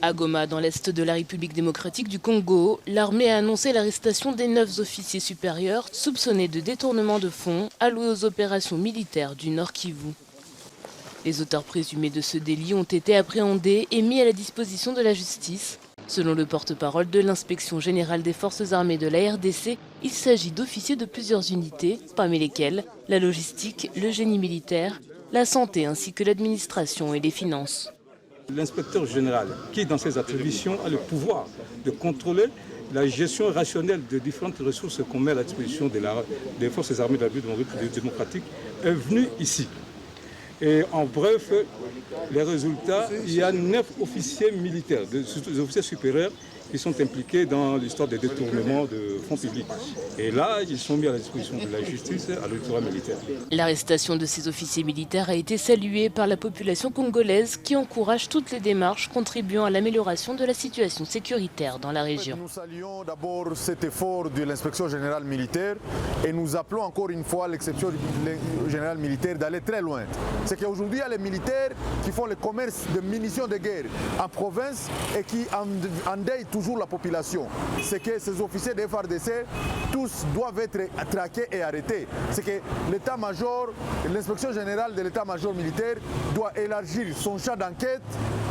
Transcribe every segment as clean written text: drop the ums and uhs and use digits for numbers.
À Goma, dans l'est de la République démocratique du Congo, l'armée a annoncé l'arrestation des 9 officiers supérieurs soupçonnés de détournement de fonds alloués aux opérations militaires du Nord Kivu. Les auteurs présumés de ce délit ont été appréhendés et mis à la disposition de la justice. Selon le porte-parole de l'Inspection générale des forces armées de la RDC, il s'agit d'officiers de plusieurs unités, parmi lesquels la logistique, le génie militaire, la santé ainsi que l'administration et les finances. L'inspecteur général, qui dans ses attributions a le pouvoir de contrôler la gestion rationnelle de différentes ressources qu'on met à la disposition des forces armées de la République démocratique, est venu ici. Et en bref, les résultats, il y a 9 officiers militaires, des officiers supérieurs qui sont impliqués dans l'histoire des détournements de fonds publics. Et là, ils sont mis à la disposition de la justice à l'autorité militaire. L'arrestation de ces officiers militaires a été saluée par la population congolaise qui encourage toutes les démarches contribuant à l'amélioration de la situation sécuritaire dans la région. Nous saluons d'abord cet effort de l'inspection générale militaire et nous appelons encore une fois l'inspection générale militaire d'aller très loin. C'est qu'aujourd'hui, il y a les militaires qui font le commerce de munitions de guerre en province et qui endeuillent toujours la population. C'est que ces officiers de FARDC, tous doivent être traqués et arrêtés. C'est que l'état-major, l'inspection générale de l'état-major militaire doit élargir son champ d'enquête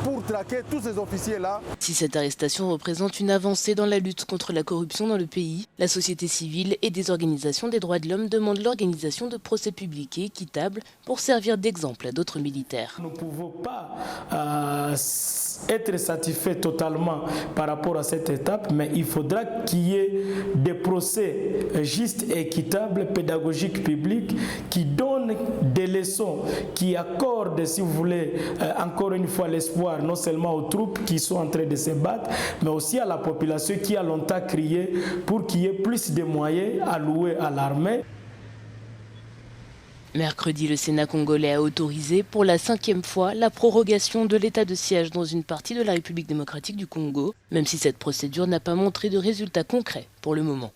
pour traquer tous ces officiers-là. Si cette arrestation représente une avancée dans la lutte contre la corruption dans le pays, la société civile et des organisations des droits de l'homme demandent l'organisation de procès publics et équitables pour servir d'exemple à d'autres militaires. Nous ne pouvons pas être satisfaits totalement par rapport à cette étape, mais il faudra qu'il y ait des procès justes et équitables, pédagogiques, publics, qui donnent des leçons, qui accordent, si vous voulez, encore une fois l'espoir, non seulement aux troupes qui sont en train de se battre, mais aussi à la population qui a longtemps crié pour qu'il y ait plus de moyens alloués à l'armée. Mercredi, le Sénat congolais a autorisé pour la 5e fois la prorogation de l'état de siège dans une partie de la République démocratique du Congo, même si cette procédure n'a pas montré de résultats concrets pour le moment.